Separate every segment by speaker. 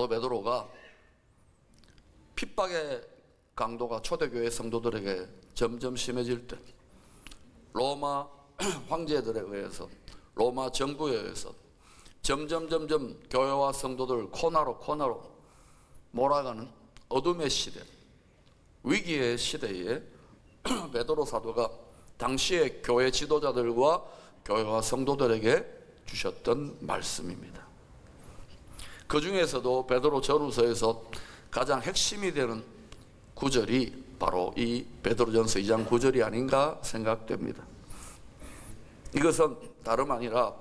Speaker 1: 사도 베드로가 핍박의 강도가 초대교회 성도들에게 점점 심해질 때 로마 황제들에 의해서, 로마 정부에 의해서 점점 교회와 성도들 코너로 몰아가는 어둠의 시대, 위기의 시대에 베드로 사도가 당시의 교회 지도자들과 교회와 성도들에게 주셨던 말씀입니다. 그 중에서도 베드로 전후서에서 가장 핵심이 되는 구절이 바로 이 베드로전서 2장 9절이 아닌가 생각됩니다. 이것은 다름 아니라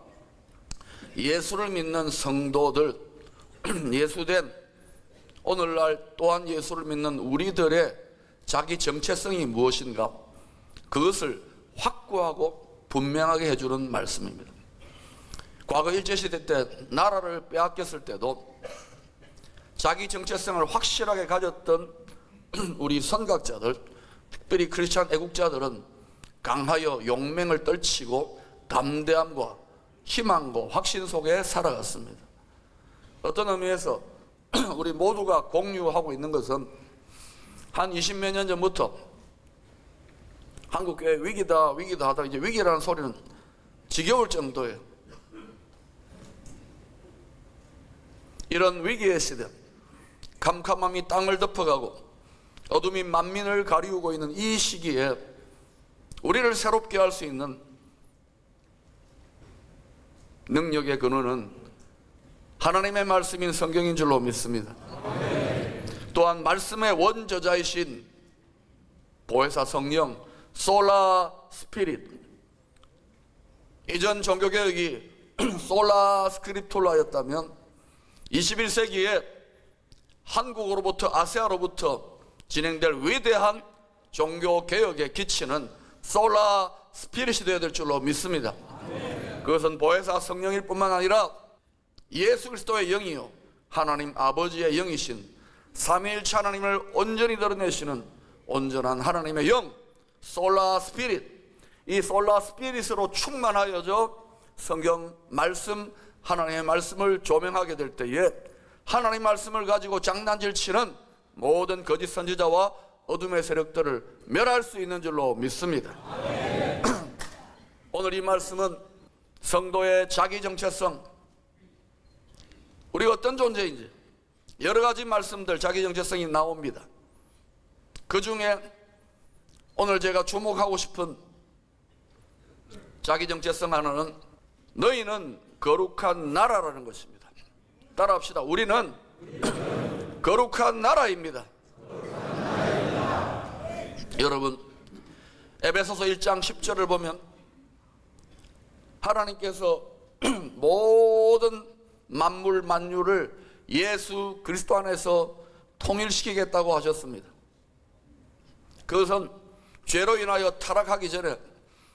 Speaker 1: 예수를 믿는 성도들, 예수된 오늘날 또한 예수를 믿는 우리들의 자기 정체성이 무엇인가, 그것을 확고하고 분명하게 해주는 말씀입니다. 과거 일제시대 때 나라를 빼앗겼을 때도 자기 정체성을 확실하게 가졌던 우리 선각자들, 특별히 크리스찬 애국자들은 강하여 용맹을 떨치고 담대함과 희망과 확신 속에 살아갔습니다. 어떤 의미에서 우리 모두가 공유하고 있는 것은 한 20몇 년 전부터 한국교회 위기다 하다 이제 위기라는 소리는 지겨울 정도예요. 이런 위기의 시대, 캄캄함이 땅을 덮어가고 어둠이 만민을 가리우고 있는 이 시기에 우리를 새롭게 할 수 있는 능력의 근원은 하나님의 말씀인 성경인 줄로 믿습니다. 또한 말씀의 원저자이신 보혜사 성령, 솔라 스피릿, 이전 종교개혁이 솔라 스크립툴라였다면 21세기에 한국으로부터 아시아로부터 진행될 위대한 종교개혁의 기치는 솔라 스피릿이 되어야 될 줄로 믿습니다. 그것은 보혜사 성령일 뿐만 아니라 예수 그리스도의 영이요 하나님 아버지의 영이신 삼위일체 하나님을 온전히 드러내시는 온전한 하나님의 영, 솔라 스피릿, 이 솔라 스피릿으로 충만하여져 성경 말씀, 하나님의 말씀을 조명하게 될 때에 하나님 말씀을 가지고 장난질 치는 모든 거짓 선지자와 어둠의 세력들을 멸할 수 있는 줄로 믿습니다. 오늘 이 말씀은 성도의 자기 정체성, 우리가 어떤 존재인지 여러 가지 말씀들, 자기 정체성이 나옵니다. 그 중에 오늘 제가 주목하고 싶은 자기 정체성 하나는 너희는 거룩한 나라라는 것입니다. 따라합시다. 우리는 거룩한 나라입니다. 여러분, 에베소서 1장 10절을 보면 하나님께서 모든 만물 만유를 예수 그리스도 안에서 통일시키겠다고 하셨습니다. 그것은 죄로 인하여 타락하기 전에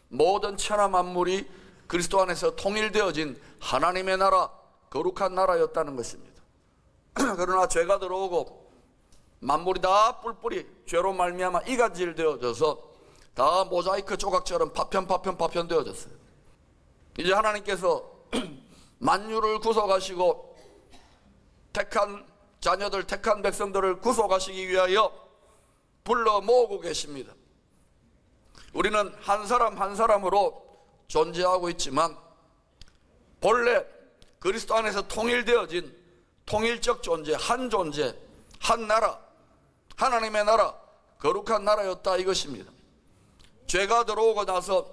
Speaker 1: 모든 천하 만물이 그리스도 안에서 통일되어진 하나님의 나라, 거룩한 나라였다는 것입니다. 그러나 죄가 들어오고 만물이 다 뿔뿔이 죄로 말미암아 이간질 되어져서 다 모자이크 조각처럼 파편 되어졌어요. 이제 하나님께서 만유를 구속하시고 택한 자녀들, 택한 백성들을 구속하시기 위하여 불러 모으고 계십니다. 우리는 한 사람 한 사람으로 존재하고 있지만 본래 그리스도 안에서 통일되어진 통일적 존재, 한 나라, 하나님의 나라, 거룩한 나라였다 이것입니다. 죄가 들어오고 나서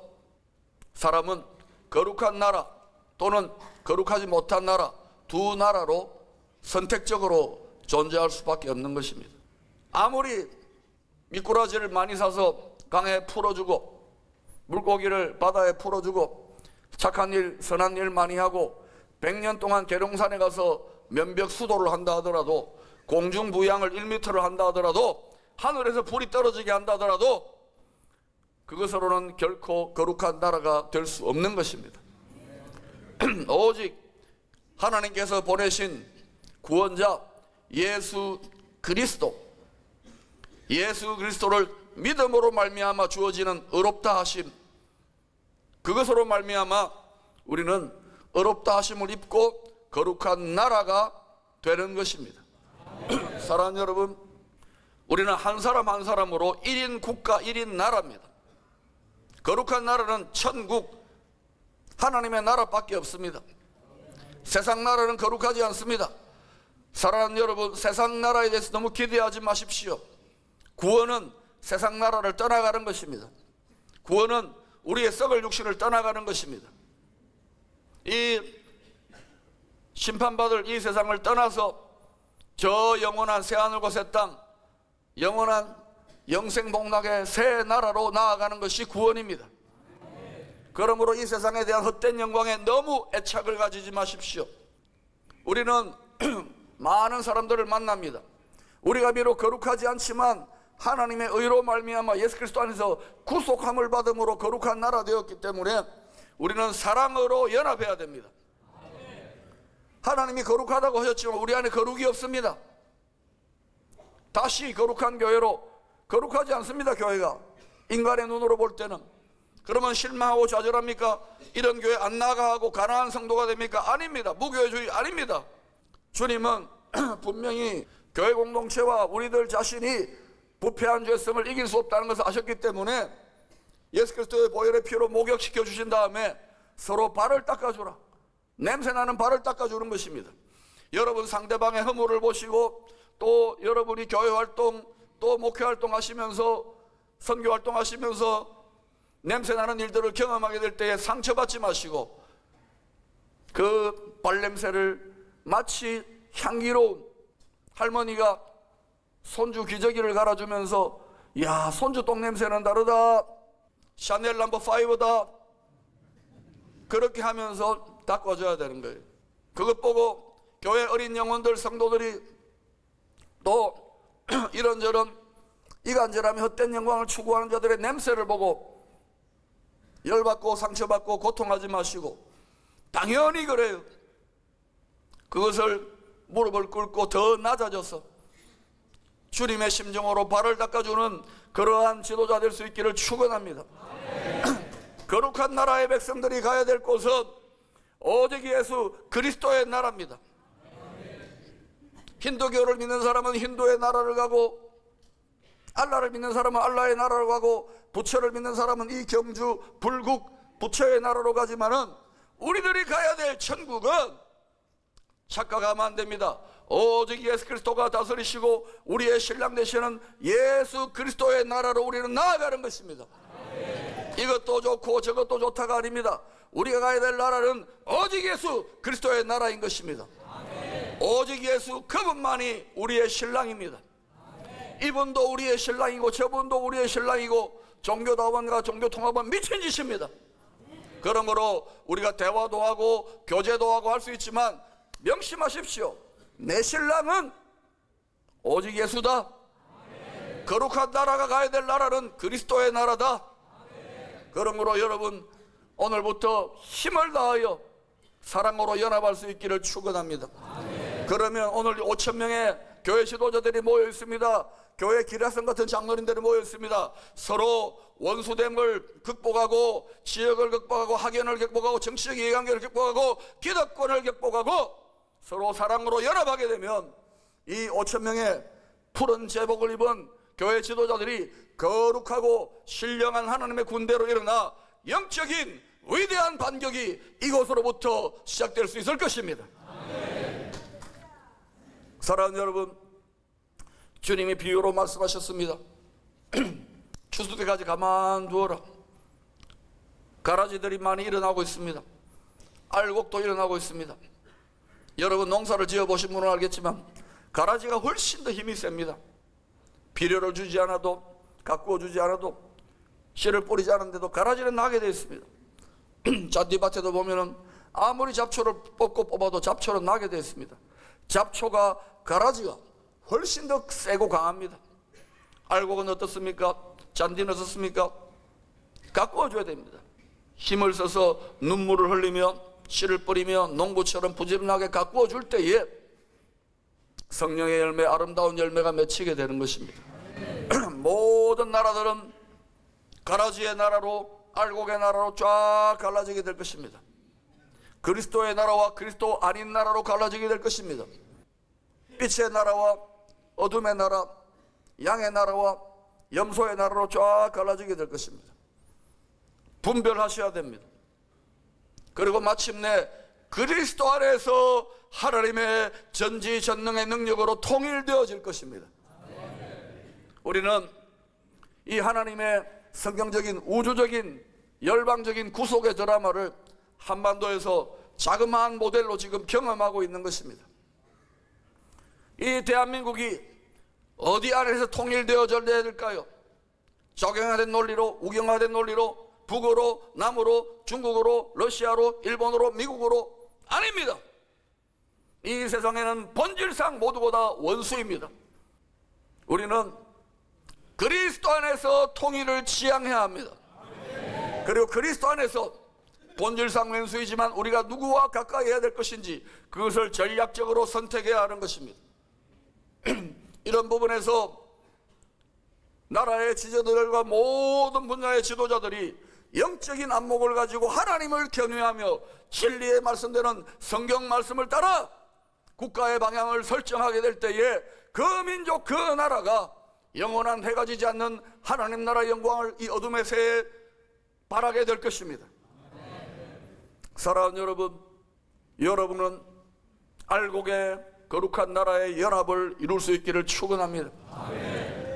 Speaker 1: 사람은 거룩한 나라 또는 거룩하지 못한 나라, 두 나라로 선택적으로 존재할 수밖에 없는 것입니다. 아무리 미꾸라지를 많이 사서 강에 풀어주고 물고기를 바다에 풀어주고 착한 일, 선한 일 많이 하고 100년 동안 계룡산에 가서 면벽 수도를 한다 하더라도, 공중부양을 1m를 한다 하더라도, 하늘에서 불이 떨어지게 한다 하더라도 그것으로는 결코 거룩한 나라가 될 수 없는 것입니다. 오직 하나님께서 보내신 구원자 예수 그리스도, 예수 그리스도를 믿음으로 말미암아 주어지는 의롭다 하심, 그것으로 말미암아 우리는 의롭다 하심을 입고 거룩한 나라가 되는 것입니다. 사랑하는 여러분, 우리는 한 사람 한 사람으로 1인 국가 1인 나라입니다. 거룩한 나라는 천국, 하나님의 나라밖에 없습니다. 세상 나라는 거룩하지 않습니다. 사랑하는 여러분, 세상 나라에 대해서 너무 기대하지 마십시오. 구원은 세상 나라를 떠나가는 것입니다. 구원은 우리의 썩을 육신을 떠나가는 것입니다. 이 심판받을 이 세상을 떠나서 저 영원한 새하늘과 새 땅, 영원한 영생복락의 새 나라로 나아가는 것이 구원입니다. 그러므로 이 세상에 대한 헛된 영광에 너무 애착을 가지지 마십시오. 우리는 많은 사람들을 만납니다. 우리가 비록 거룩하지 않지만 하나님의 의로 말미암아 예수 그리스도 안에서 구속함을 받음으로 거룩한 나라 되었기 때문에 우리는 사랑으로 연합해야 됩니다. 하나님이 거룩하다고 하셨지만 우리 안에 거룩이 없습니다. 다시 거룩한 교회로, 거룩하지 않습니다. 교회가 인간의 눈으로 볼 때는. 그러면 실망하고 좌절합니까? 이런 교회 안 나가고 가난한 성도가 됩니까? 아닙니다. 무교회주의 아닙니다. 주님은 분명히 교회 공동체와 우리들 자신이 부패한 죄성을 이길 수 없다는 것을 아셨기 때문에 예수 그리스도의 보혈의 피로 목욕시켜 주신 다음에 서로 발을 닦아주라, 냄새나는 발을 닦아주는 것입니다. 여러분 상대방의 허물을 보시고 또 여러분이 교회 활동 또 목회 활동 하시면서 선교 활동 하시면서 냄새나는 일들을 경험하게 될 때에 상처받지 마시고 그 발냄새를 마치 향기로운 할머니가 손주 기저귀를 갈아주면서 야, 손주 똥냄새는 다르다, 샤넬 넘버 5다, 그렇게 하면서 닦아줘야 되는 거예요. 그것 보고 교회 어린 영혼들, 성도들이 또 이런저런 이간질하며 헛된 영광을 추구하는 자들의 냄새를 보고 열받고 상처받고 고통하지 마시고 당연히 그래요. 그것을 무릎을 꿇고 더 낮아져서 주님의 심정으로 발을 닦아주는 그러한 지도자 될 수 있기를 축원합니다. 거룩한 나라의 백성들이 가야 될 곳은 오직 예수 그리스도의 나라입니다. 힌두교를 믿는 사람은 힌두의 나라를 가고 알라를 믿는 사람은 알라의 나라로 가고 부처를 믿는 사람은 이 경주 불국 부처의 나라로 가지만은 우리들이 가야 될 천국은 착각하면 안 됩니다. 오직 예수 그리스도가 다스리시고 우리의 신랑 되시는 예수 그리스도의 나라로 우리는 나아가는 것입니다. 이것도 좋고 저것도 좋다가 아닙니다. 우리가 가야 될 나라는 오직 예수 그리스도의 나라인 것입니다. 오직 예수 그분만이 우리의 신랑입니다. 이분도 우리의 신랑이고 저분도 우리의 신랑이고 종교다원과 종교통합은 미친 짓입니다. 그러므로 우리가 대화도 하고 교제도 하고 할 수 있지만 명심하십시오. 내 신랑은 오직 예수다. 거룩한 나라가 가야 될 나라는 그리스도의 나라다. 그러므로 여러분 오늘부터 힘을 다하여 사랑으로 연합할 수 있기를 축원합니다. 그러면 오늘 5,000명의 교회 지도자들이 모여 있습니다. 교회 기라성 같은 장로님들이 모여 있습니다. 서로 원수됨을 극복하고 지역을 극복하고 학연을 극복하고 정치적 이해관계를 극복하고 기득권을 극복하고 서로 사랑으로 연합하게 되면 이 5,000명의 푸른 제복을 입은 교회 지도자들이 거룩하고 신령한 하나님의 군대로 일어나 영적인 위대한 반격이 이곳으로부터 시작될 수 있을 것입니다. 사랑하는 여러분, 주님이 비유로 말씀하셨습니다. 추수 때까지 가만두어라. 가라지들이 많이 일어나고 있습니다. 알곡도 일어나고 있습니다. 여러분 농사를 지어보신 분은 알겠지만 가라지가 훨씬 더 힘이 셉니다. 비료를 주지 않아도 가꾸어 주지 않아도 씨를 뿌리지 않은데도 가라지는 나게 되어 있습니다. 잔디밭에도 보면은 아무리 잡초를 뽑고 뽑아도 잡초는 나게 되어 있습니다. 잡초가 가라지가 훨씬 더 세고 강합니다. 알곡은 어떻습니까? 잔디는 어떻습니까? 가꾸어 줘야 됩니다. 힘을 써서 눈물을 흘리며 씨를 뿌리며 농부처럼 부지런하게 가꾸어 줄 때에 성령의 열매, 아름다운 열매가 맺히게 되는 것입니다. 모든 나라들은 가라지의 나라로, 알곡의 나라로 쫙 갈라지게 될 것입니다. 그리스도의 나라와 그리스도 아닌 나라로 갈라지게 될 것입니다. 빛의 나라와 어둠의 나라, 양의 나라와 염소의 나라로 쫙 갈라지게 될 것입니다. 분별하셔야 됩니다. 그리고 마침내 그리스도 안에서 하나님의 전지전능의 능력으로 통일되어질 것입니다. 우리는 이 하나님의 성경적인 우주적인 열방적인 구속의 드라마를 한반도에서 자그마한 모델로 지금 경험하고 있는 것입니다. 이 대한민국이 어디 안에서 통일되어져야 될까요? 적용화된 논리로, 우경화된 논리로, 북어로, 남으로, 중국어로, 러시아로, 일본어로, 미국어로? 아닙니다. 이 세상에는 본질상 모두가 다 원수입니다. 우리는 그리스도 안에서 통일을 지향해야 합니다. 그리고 그리스도 안에서 본질상 왼수이지만 우리가 누구와 가까이 해야 될 것인지 그것을 전략적으로 선택해야 하는 것입니다. 이런 부분에서 나라의 지도자들과 모든 분야의 지도자들이 영적인 안목을 가지고 하나님을 경외하며 진리의 말씀되는 성경 말씀을 따라 국가의 방향을 설정하게 될 때에 그 민족 그 나라가 영원한 해가 지지 않는 하나님 나라의 영광을 이 어둠의 새에 바라게 될 것입니다. 사랑하는 여러분, 여러분은 알곡의 거룩한 나라의 연합을 이룰 수 있기를 축원합니다.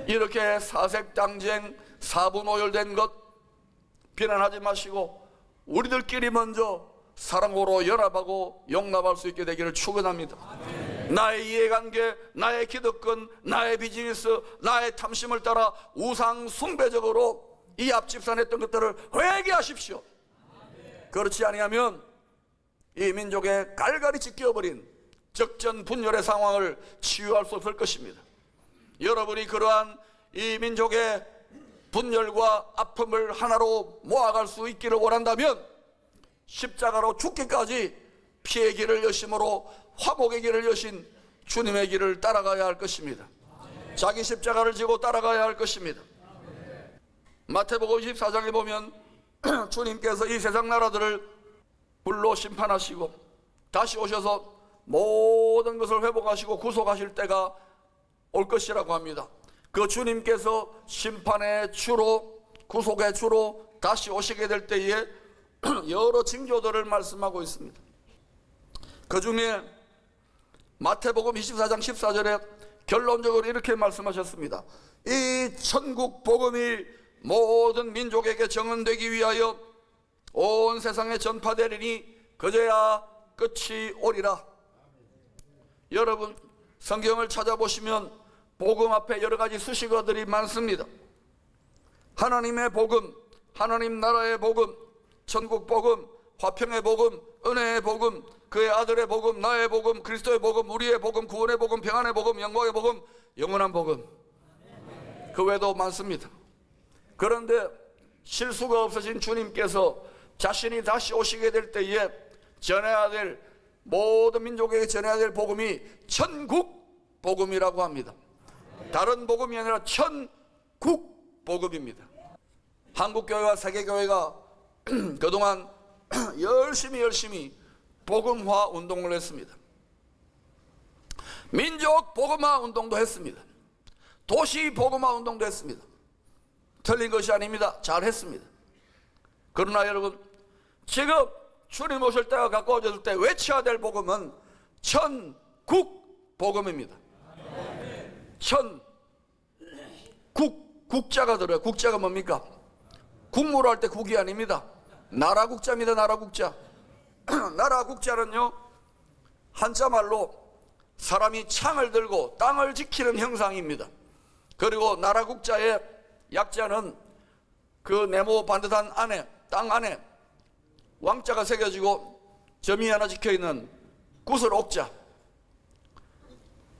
Speaker 1: 이렇게 사색당쟁 사분오열된 것 비난하지 마시고 우리들끼리 먼저 사랑으로 연합하고 용납할 수 있게 되기를 축원합니다. 나의 이해관계, 나의 기득권, 나의 비즈니스, 나의 탐심을 따라 우상 숭배적으로 이 앞집산했던 것들을 회개하십시오. 그렇지 아니하면 이 민족의 갈갈이 찢겨버린 적전 분열의 상황을 치유할 수 없을 것입니다. 여러분이 그러한 이 민족의 분열과 아픔을 하나로 모아갈 수 있기를 원한다면 십자가로 죽기까지 피의 길을 여심으로 화목의 길을 여신 주님의 길을 따라가야 할 것입니다. 자기 십자가를 지고 따라가야 할 것입니다. 마태복음 24장에 보면 주님께서 이 세상 나라들을 불로 심판하시고 다시 오셔서 모든 것을 회복하시고 구속하실 때가 올 것이라고 합니다. 그 주님께서 심판의 주로 구속의 주로 다시 오시게 될 때에 여러 징조들을 말씀하고 있습니다. 그 중에 마태복음 24장 14절에 결론적으로 이렇게 말씀하셨습니다. 이 천국 복음이 모든 민족에게 정언되기 위하여 온 세상에 전파되리니 그제야 끝이 오리라. 여러분 성경을 찾아보시면 복음 앞에 여러 가지 수식어들이 많습니다. 하나님의 복음, 하나님 나라의 복음, 천국 복음, 화평의 복음, 은혜의 복음, 그의 아들의 복음, 나의 복음, 그리스도의 복음, 우리의 복음, 구원의 복음, 평안의 복음, 영광의 복음, 영원한 복음. 그 외에도 많습니다. 그런데 실수가 없으신 주님께서 자신이 다시 오시게 될 때에 전해야 될 모든 민족에게 전해야 될 복음이 천국 복음이라고 합니다. 다른 복음이 아니라 천국 복음입니다. 한국교회와 세계교회가 그동안 열심히 복음화 운동을 했습니다. 민족 복음화 운동도 했습니다. 도시 복음화 운동도 했습니다. 틀린 것이 아닙니다. 잘했습니다. 그러나 여러분 지금 주님 오실 때가 가까워졌을 때 외쳐야 될 복음은 천국 복음입니다. 국자가 들어요. 국자가 뭡니까? 국무를 할 때 국이 아닙니다. 나라 국자입니다. 나라 국자. 나라 국자는요 한자말로 사람이 창을 들고 땅을 지키는 형상입니다. 그리고 나라 국자의 약자는 그 네모 반듯한 안에 땅 안에 왕자가 새겨지고 점이 하나 찍혀있는 구슬 옥자.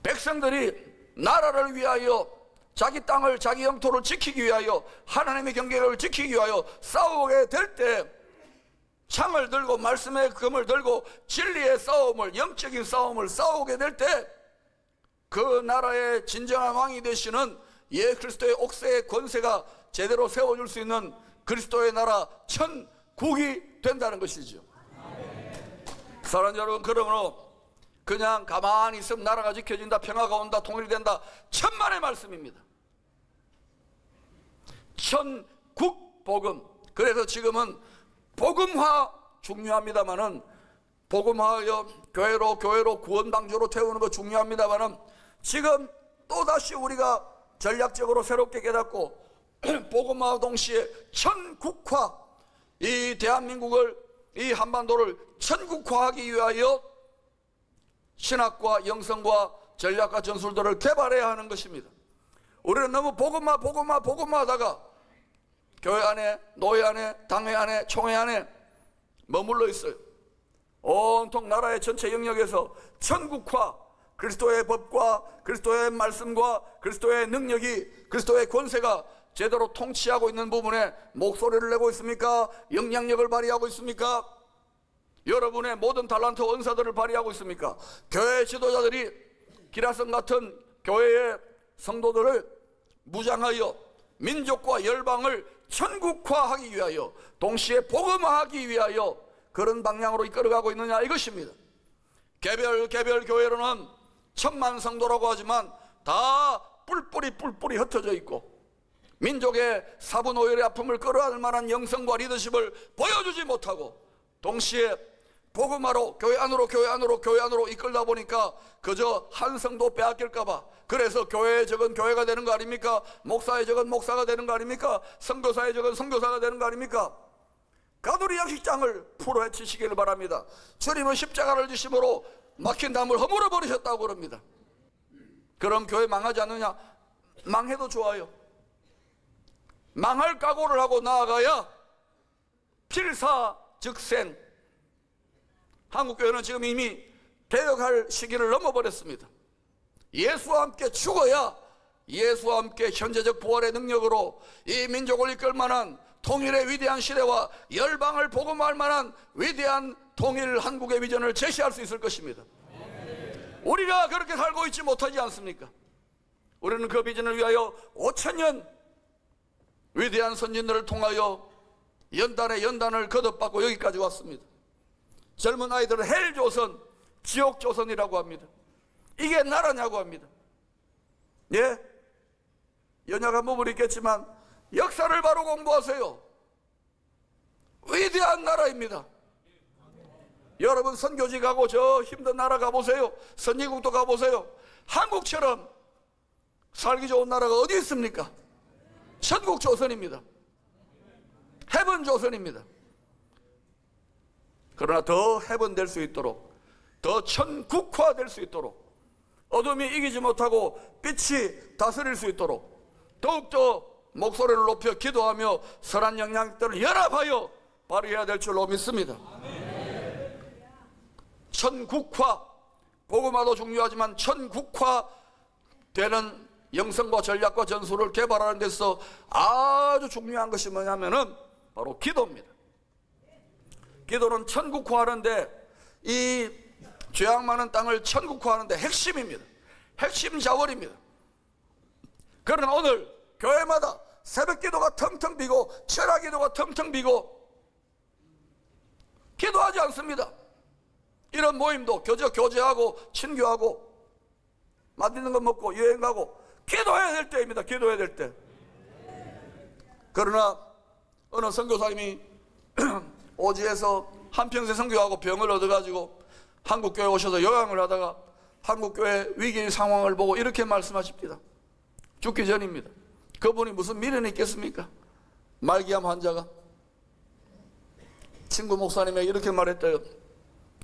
Speaker 1: 백성들이 나라를 위하여 자기 땅을 자기 영토를 지키기 위하여 하나님의 경계를 지키기 위하여 싸우게 될 때 창을 들고 말씀의 금을 들고 진리의 싸움을 영적인 싸움을 싸우게 될 때 그 나라의 진정한 왕이 되시는 예수 그리스도의 옥새의 권세가 제대로 세워줄 수 있는 그리스도의 나라 천국이 된다는 것이죠. 사랑하는 여러분, 그러므로 그냥 가만히 있으면 나라가 지켜진다, 평화가 온다, 통일이 된다, 천만의 말씀입니다. 천국복음. 그래서 지금은 복음화 중요합니다만은, 복음화하여 교회로 구원방주로 태우는 거 중요합니다만은, 지금 또다시 우리가 전략적으로 새롭게 깨닫고 복음화와 동시에 천국화, 이 대한민국을, 이 한반도를 천국화하기 위하여 신학과 영성과 전략과 전술들을 개발해야 하는 것입니다. 우리는 너무 복음화 하다가 교회 안에, 노회 안에, 당회 안에, 총회 안에 머물러 있어요. 온통 나라의 전체 영역에서 천국화, 그리스도의 법과 그리스도의 말씀과 그리스도의 능력이, 그리스도의 권세가 제대로 통치하고 있는 부분에 목소리를 내고 있습니까? 영향력을 발휘하고 있습니까? 여러분의 모든 달란트 은사들을 발휘하고 있습니까? 교회 지도자들이 기라성 같은 교회의 성도들을 무장하여 민족과 열방을 천국화하기 위하여, 동시에 복음화하기 위하여 그런 방향으로 이끌어가고 있느냐, 이것입니다. 개별 교회로는 천만 성도라고 하지만 다 뿔뿔이 흩어져 있고, 민족의 사분오열의 아픔을 끌어안을 만한 영성과 리더십을 보여주지 못하고, 동시에 복음화로 교회 안으로 이끌다 보니까 그저 한 성도 빼앗길까봐, 그래서 교회에 적은 교회가 되는 거 아닙니까? 목사에 적은 목사가 되는 거 아닙니까? 선교사에 적은 선교사가 되는 거 아닙니까? 가두리 양식장을 풀어헤치시기를 바랍니다. 주님은 십자가를 지심으로 막힌 담을 허물어 버리셨다고 그럽니다. 그럼 교회 망하지 않느냐? 망해도 좋아요. 망할 각오를 하고 나아가야 필사즉생. 한국교회는 지금 이미 개혁할 시기를 넘어버렸습니다. 예수와 함께 죽어야 예수와 함께 현재적 부활의 능력으로 이 민족을 이끌 만한 통일의 위대한 시대와 열방을 복음할 만한 위대한 통일 한국의 비전을 제시할 수 있을 것입니다. 우리가 그렇게 살고 있지 못하지 않습니까? 우리는 그 비전을 위하여 5000년 위대한 선진들을 통하여 연단의 연단을 거듭받고 여기까지 왔습니다. 젊은 아이들은 헬조선, 지옥조선이라고 합니다. 이게 나라냐고 합니다. 예? 연약한 부분이 있겠지만 역사를 바로 공부하세요. 위대한 나라입니다. 여러분 선교지 가고 저 힘든 나라 가보세요. 선진국도 가보세요. 한국처럼 살기 좋은 나라가 어디 있습니까? 천국조선입니다. 헤븐조선입니다. 그러나 더 헤븐 될 수 있도록, 더 천국화 될 수 있도록, 어둠이 이기지 못하고 빛이 다스릴 수 있도록 더욱더 목소리를 높여 기도하며 선한 영향력들을 연합하여 발휘해야 될 줄로 믿습니다. 천국화, 복음화도 중요하지만 천국화 되는 영성과 전략과 전술을 개발하는 데서 아주 중요한 것이 뭐냐면은 바로 기도입니다. 기도는 천국화하는데, 이 죄악 많은 땅을 천국화하는데 핵심입니다. 핵심 자원입니다. 그러나 오늘 교회마다 새벽 기도가 텅텅 비고 철학 기도가 텅텅 비고 기도하지 않습니다. 이런 모임도 그저 교제하고 친교하고 맛있는 거 먹고 여행 가고 기도해야 될 때입니다. 기도해야 될 때. 그러나 어느 선교사님이 오지에서 한평생 선교하고 병을 얻어가지고 한국교회 오셔서 요양을 하다가 한국교회 위기 상황을 보고 이렇게 말씀하십니다. 죽기 전입니다. 그분이 무슨 미련이 있겠습니까? 말기암 환자가 친구 목사님에게 이렇게 말했대요.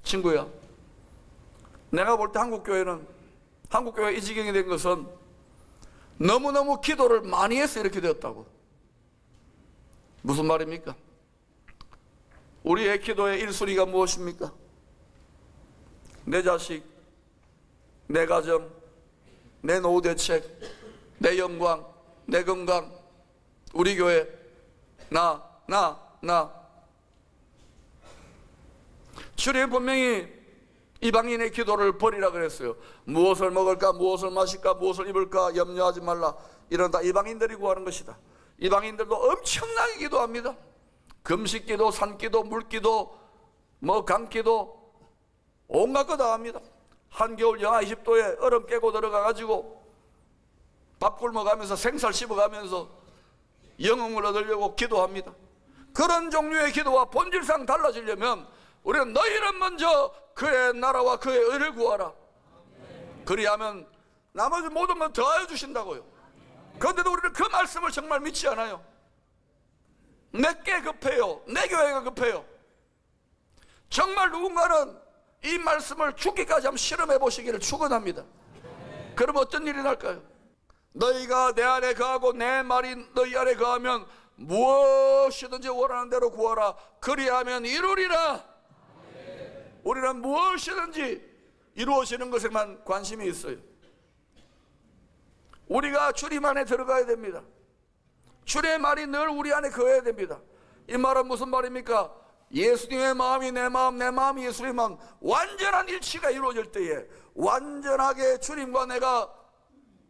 Speaker 1: 친구야, 내가 볼 때 한국교회 이 지경이 된 것은 너무너무 기도를 많이 해서 이렇게 되었다고. 무슨 말입니까? 우리의 기도의 1순위가 무엇입니까? 내 자식, 내 가정, 내 노후 대책, 내 영광, 내 건강, 우리 교회, 나. 주님 분명히 이방인의 기도를 버리라 그랬어요. 무엇을 먹을까, 무엇을 마실까, 무엇을 입을까 염려하지 말라. 이런 다 이방인들이 구하는 것이다. 이방인들도 엄청나게 기도합니다. 금식기도, 산기도, 물기도, 강기도, 온갖 거 다 합니다. 한겨울 영하 20도에 얼음 깨고 들어가가지고 밥 굶어가면서 생살 씹어가면서 영흥을 얻으려고 기도합니다. 그런 종류의 기도와 본질상 달라지려면 우리는 너희는 먼저 그의 나라와 그의 의를 구하라. 그리하면 나머지 모든 건 더하여 주신다고요. 그런데도 우리는 그 말씀을 정말 믿지 않아요. 내게 급해요. 내 교회가 급해요. 정말 누군가는 이 말씀을 죽기까지 한번 실험해 보시기를 축원합니다. 그럼 어떤 일이 날까요? 너희가 내 안에 거하고 내 말이 너희 안에 거하면 무엇이든지 원하는 대로 구하라. 그리하면 이루리라. 우리는 무엇이든지 이루어지는 것에만 관심이 있어요. 우리가 주님 안에 들어가야 됩니다. 주님의 말이 늘 우리 안에 거해야 됩니다. 이 말은 무슨 말입니까? 예수님의 마음이 내 마음, 내 마음이 예수님의 마음, 완전한 일치가 이루어질 때에, 완전하게 주님과 내가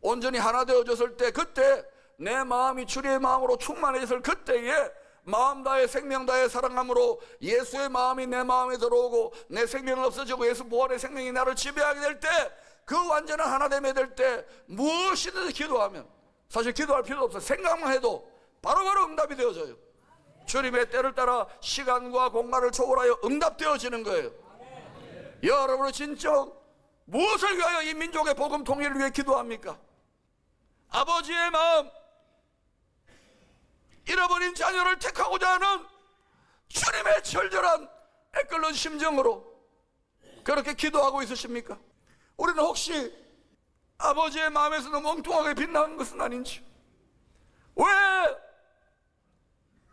Speaker 1: 온전히 하나 되어졌을 때, 그때 내 마음이 주님의 마음으로 충만해졌을 그때에 마음 다해 생명 다해 사랑함으로 예수의 마음이 내 마음에 들어오고 내 생명은 없어지고 예수 부활의 생명이 나를 지배하게 될 때, 그 완전한 하나됨이 될 때 무엇이든지 기도하면, 사실 기도할 필요도 없어요. 생각만 해도 바로바로 응답이 되어져요. 주님의 때를 따라 시간과 공간을 초월하여 응답되어지는 거예요. 여러분은 진짜 무엇을 위하여 이 민족의 복음 통일을 위해 기도합니까? 아버지의 마음, 잃어버린 자녀를 택하고자 하는 주님의 절절한 애끓는 심정으로 그렇게 기도하고 있으십니까? 우리는 혹시 아버지의 마음에서 너무 엉뚱하게 빛나는 것은 아닌지, 왜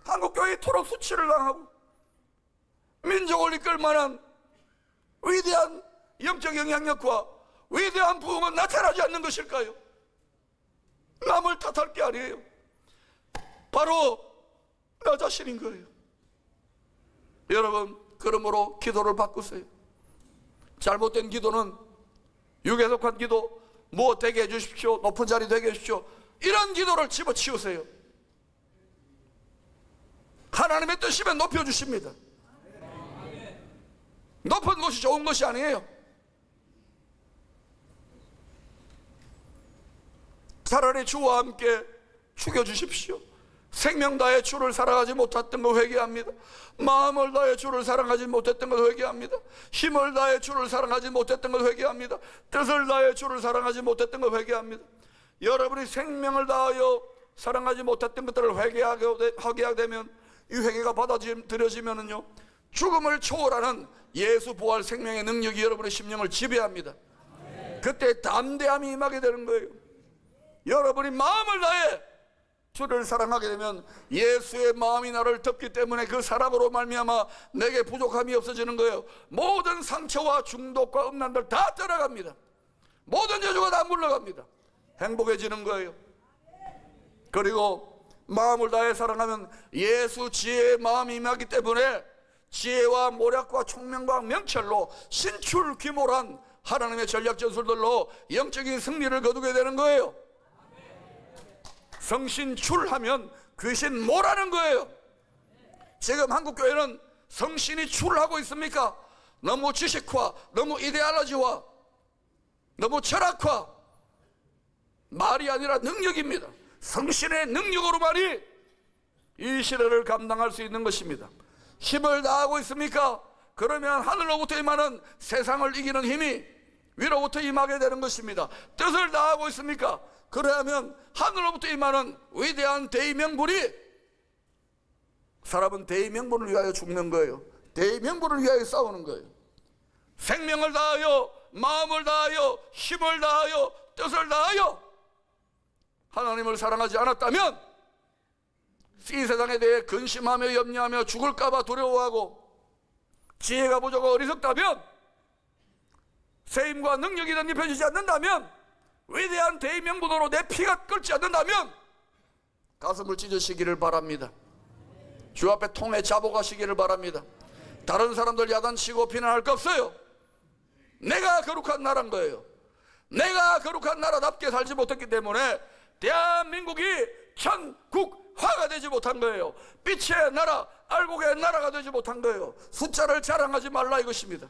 Speaker 1: 한국교회에 이토록 수치를 당하고 민족을 이끌 만한 위대한 영적 영향력과 위대한 부흥은 나타나지 않는 것일까요? 남을 탓할 게 아니에요. 바로 나 자신인 거예요. 여러분, 그러므로 기도를 바꾸세요. 잘못된 기도는 유계속한 기도, 뭐 되게 해주십시오, 높은 자리 되게 해주십시오, 이런 기도를 집어치우세요. 하나님의 뜻이면 높여주십니다. 높은 것이 좋은 것이 아니에요. 차라리 주와 함께 죽여주십시오. 생명 다해 주를 사랑하지 못했던 걸 회개합니다. 마음을 다해 주를 사랑하지 못했던 걸 회개합니다. 힘을 다해 주를 사랑하지 못했던 걸 회개합니다. 뜻을 다해 주를 사랑하지 못했던 걸 회개합니다. 여러분이 생명을 다하여 사랑하지 못했던 것들을 회개하게 되면, 이 회개가 받아들여지면은요, 죽음을 초월하는 예수 부활 생명의 능력이 여러분의 심령을 지배합니다. 그때 담대함이 임하게 되는 거예요. 여러분이 마음을 다해 주를 사랑하게 되면 예수의 마음이 나를 덮기 때문에 그 사랑으로 말미암아 내게 부족함이 없어지는 거예요. 모든 상처와 중독과 음란들 다 떠나갑니다. 모든 저주가 다 물러갑니다. 행복해지는 거예요. 그리고 마음을 다해 사랑하면 예수 지혜의 마음이 임하기 때문에 지혜와 모략과 총명과 명철로 신출귀몰한 하나님의 전략 전술들로 영적인 승리를 거두게 되는 거예요. 성신출하면 귀신 몰하는 거예요. 지금 한국교회는 성신이 출하고 있습니까? 너무 지식화, 너무 이데올로지화, 너무 철학화. 말이 아니라 능력입니다. 성신의 능력으로만이 이 시대를 감당할 수 있는 것입니다. 힘을 다하고 있습니까? 그러면 하늘로부터 임하는 세상을 이기는 힘이 위로부터 임하게 되는 것입니다. 뜻을 다하고 있습니까? 그러면 하늘로부터 임하는 위대한 대의명분이, 사람은 대의명분을 위하여 죽는 거예요. 대의명분을 위하여 싸우는 거예요. 생명을 다하여, 마음을 다하여, 힘을 다하여, 뜻을 다하여 하나님을 사랑하지 않았다면, 이 세상에 대해 근심하며 염려하며 죽을까봐 두려워하고 지혜가 부족하고 어리석다면, 세임과 능력이 넌 입혀지지 않는다면, 위대한 대의명분으로 내 피가 끓지 않는다면 가슴을 찢으시기를 바랍니다. 주 앞에 통해 자복하시기를 바랍니다. 다른 사람들 야단치고 비난할 거 없어요. 내가 거룩한 나라인 거예요. 내가 거룩한 나라답게 살지 못했기 때문에 대한민국이 천국화가 되지 못한 거예요. 빛의 나라, 알곡의 나라가 되지 못한 거예요. 숫자를 자랑하지 말라 이것입니다.